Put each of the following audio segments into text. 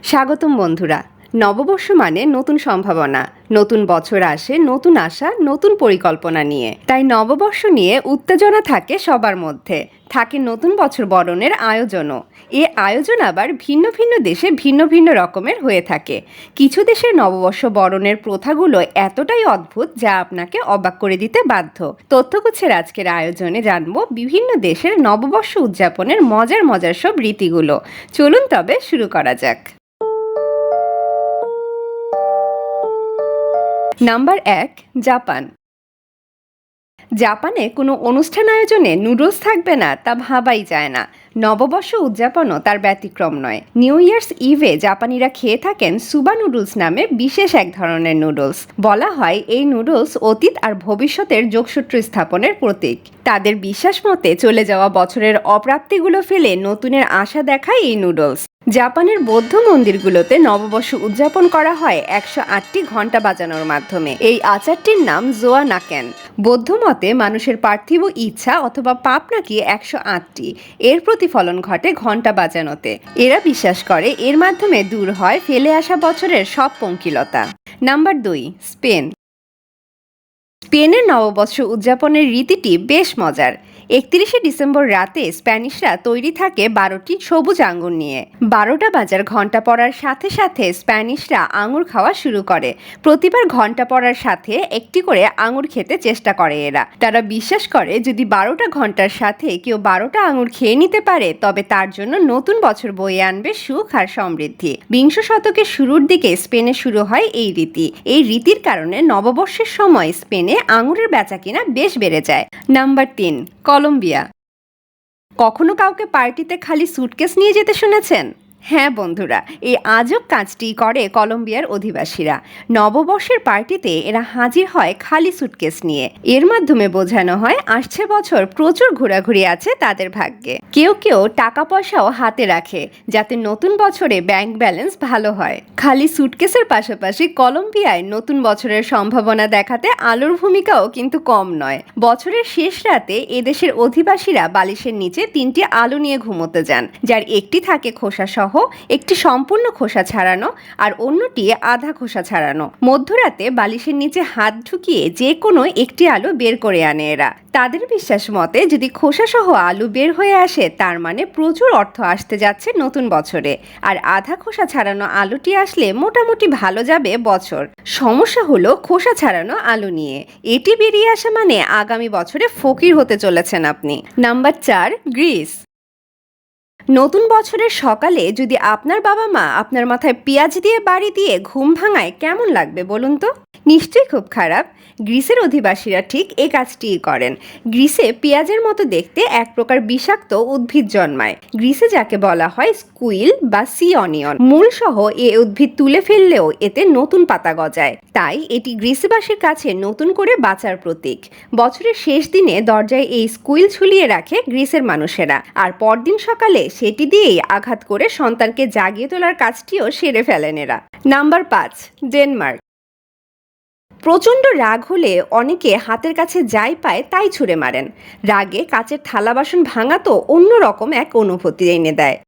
স্বাগতম বন্ধুরা। নববর্ষ মানে নতুন সম্ভাবনা, নতুন বছর আসে, নতুন আশা, নতুন পরিকল্পনা নিয়ে। তাই নববর্ষ নিয়ে উত্তেজনা থাকে সবার মধ্যে, থাকে নতুন বছর বরণের আয়োজনও। এ আয়োজন আবার ভিন্ন ভিন্ন দেশে ভিন্ন ভিন্ন রকমের হয়ে থাকে। কিছু দেশের নববর্ষ বরণের প্রথাগুলো এতটাই অদ্ভুত যা আপনাকে অবাক করে দিতে বাধ্য। তথ্যগুচ্ছের আজকের আয়োজনে জানবো বিভিন্ন দেশের নববর্ষ উদযাপনের মজার মজার সব রীতিগুলো। চলুন তবে শুরু করা যাক। Number 1, Japan. জাপানে কোনো অনুষ্ঠান আয়োজনে নুডলস থাকবে না তা ভাবাই যায় না। নববর্ষ উদযাপনও তার ব্যতিক্রম নয়। নিউ ইয়ার্স ইভে জাপানিরা খেয়ে থাকেন সুবা নুডলস নামে বিশেষ এক ধরনের নুডলস। বলা হয় এই নুডলস অতীত আর ভবিষ্যতের যোগসূত্র স্থাপনের প্রতীক। তাদের বিশ্বাস মতে চলে যাওয়া বছরের অপ্রাপ্তিগুলো ফেলে নতুনের আশা দেখায় এই নুডলস। জাপানের বৌদ্ধ মন্দিরগুলোতে নববর্ষ উদযাপন করা হয় 108টি ঘণ্টা বাজানোর মাধ্যমে। এই আচারটির নাম জোয়া নাকেন। বৌদ্ধ মতে মানুষের পার্থিব ইচ্ছা অথবা পাপ নাকি 108টি। এর প্রতিফলন ঘটে ঘণ্টা বাজানোতে। এরা বিশ্বাস করে এর মাধ্যমে দূর হয় ফেলে আসা বছরের সব পঙ্কিলতা। Number 2, Spain. স্পেনের নববর্ষ উদযাপনের রীতিটি বেশ মজার। 31শে ডিসেম্বর রাতে স্প্যানিশরা তৈরি থাকে 12টি সবুজ আঙ্গুর নিয়ে। 12টা বাজার ঘণ্টা পড়ার সাথে সাথে স্প্যানিশরা আঙুর খাওয়া শুরু করে। প্রতিবার ঘণ্টা পড়ার সাথে একটি করে আঙুর খেতে চেষ্টা করে এরা। তারা বিশ্বাস করে যদি 12টা ঘণ্টার সাথে কেউ 12টা আঙুর খেয়ে নিতে পারে তবে তার জন্য নতুন বছর বয়ে আনবে সুখ আর সমৃদ্ধি। বিংশ শতকের শুরুর দিকে স্পেনে শুরু হয় এই রীতি। এই রীতির কারণে নববর্ষের সময় স্পেনে আঙুরের বেচাকেনা বেশ বেড়ে যায়। Number 3, Colombia. কখনো কাউকে পার্টিতে খালি সুটকেস নিয়ে যেতে শুনেছেন? হ্যাঁ বন্ধুরা, এই আজব কাজটি করে কলম্বিয়ার অধিবাসীরা। নববর্ষের পার্টিতে এরা হাজির হয় খালি সুটকেস নিয়ে। এর মাধ্যমে বোঝানো হয় আসছে বছর প্রচুর ঘোরাঘুরি আছে তাদের ভাগ্যে। কেউ কেউ টাকা পয়সাও হাতে রাখে যাতে নতুন বছরে ব্যাংক ব্যালেন্স ভালো হয়। খালি সুটকেসের পাশাপাশি কলম্বিয়ায় নতুন বছরের সম্ভাবনা দেখাতে আলোর ভূমিকাও কিন্তু কম নয়। বছরের শেষ রাতে এদেশের অধিবাসীরা বালিশের নিচে 3টি আলো নিয়ে ঘুমোতে যান, যার একটি থাকে খোসা সহ, একটি সম্পূর্ণ খোসা ছাড়ানো আর অন্যটি আধা খোসা ছাড়ানো। মধ্যরাতে বালিশের নিচে হাত ঢুকিয়ে যে কোনো একটি আলো বের করে আনে এরা। তাদের বিশ্বাস মতে যদি খোসা সহ আলু বের হয়ে আসে তার মানে প্রচুর অর্থ আসতে যাচ্ছে নতুন বছরে, আর আধা খোসা ছাড়ানো আলুটি আসলে মোটামুটি ভালো যাবে বছর। সমস্যা হলো খোসা ছাড়ানো আলু নিয়ে। এটি বেরিয়ে আসা মানে আগামী বছরে ফকির হতে চলেছেন আপনি। Number 4, Greece. নতুন বছরের সকালে যদি আপনার বাবা মা আপনার মাথায় পেঁয়াজ দিয়ে বাড়ি দিয়ে ঘুম ভাঙায় কেমন লাগবে বলুন তো? নিশ্চয়ই খুব খারাপ। গ্রিসের অধিবাসীরা ঠিক এই কাজটিই করেন। গ্রিসে পেঁয়াজের মতো দেখতে এক প্রকার বিষাক্ত উদ্ভিদ জন্মায়। গ্রিসে যাকে বলা হয় স্কুইল বা সি অনিয়ন। মূল সহ এ উদ্ভিদ তুলে ফেললেও এতে নতুন পাতা গজায়। তাই এটি গ্রিসবাসীর কাছে নতুন করে বাঁচার প্রতীক। বছরের শেষ দিনে দরজায় এই স্কুইল ঝুলিয়ে রাখে গ্রিসের মানুষেরা, আর পরদিন সকালে সেটি দিয়েই আঘাত করে সন্তানকে জাগিয়ে তোলার কাজটিও সেরে ফেলেন এরা। Number 5, Denmark. প্রচণ্ড রাগ হলে অনেকে হাতের কাছে যাই পায় তাই ছুঁড়ে মারেন। রাগে কাচের থালা বাসন ভাঙা তো অন্যরকম এক অনুভূতি এনে দেয়।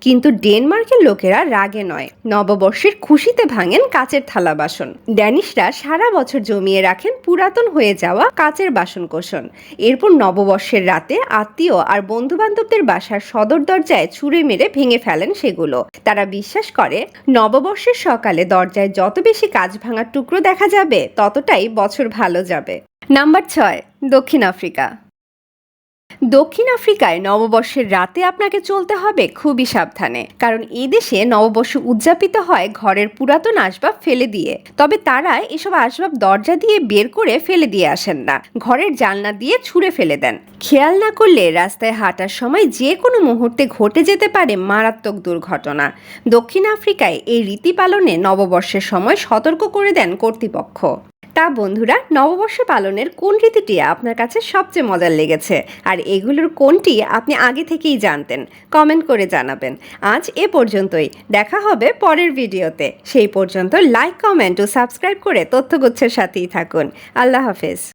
কিন্তু ডেনমার্কের লোকেরা রাগে নয়, নববর্ষের খুশিতে ভাঙেন কাচের থালা বাসন। ড্যানিশরা সারা বছর জমিয়ে রাখেন পুরাতন হয়ে যাওয়া কাচের বাসনকোসন। এরপর নববর্ষের রাতে আত্মীয় আর বন্ধু বান্ধবদের বাসার সদর দরজায় ছুঁড়ে মেরে ভেঙে ফেলেন সেগুলো। তারা বিশ্বাস করে নববর্ষের সকালে দরজায় যত বেশি কাঁচ ভাঙার টুকরো দেখা যাবে ততটাই বছর ভালো যাবে। নাম্বার 6, দক্ষিণ আফ্রিকা। দক্ষিণ আফ্রিকায় নববর্ষের রাতে আপনাকে চলতে হবে খুবই সাবধানে, কারণ এই দেশে নববর্ষ উদযাপিত হয় ঘরের পুরাতন আসবাব ফেলে দিয়ে। তবে তারা এসব আসবাব দরজা দিয়ে বের করে ফেলে দিয়ে আসেন না, ঘরের জানলা দিয়ে ছুঁড়ে ফেলে দেন। খেয়াল না করলে রাস্তায় হাঁটার সময় যে কোনো মুহূর্তে ঘটে যেতে পারে মারাত্মক দুর্ঘটনা। দক্ষিণ আফ্রিকায় এই রীতি পালনে নববর্ষের সময় সতর্ক করে দেন কর্তৃপক্ষ। তা বন্ধুরা, নববর্ষ পালনের কোন রীতিটি আপনার কাছে সবচেয়ে মজার লেগেছে আর এগুলোর কোনটি আপনি আগে থেকেই জানতেন? কমেন্ট করে জানাবেন। আজ এ পর্যন্তই, দেখা হবে পরের ভিডিওতে। সেই পর্যন্ত লাইক, কমেন্ট ও সাবস্ক্রাইব করে তথ্যগুচ্ছের সাথেই থাকুন। আল্লাহ হাফেজ।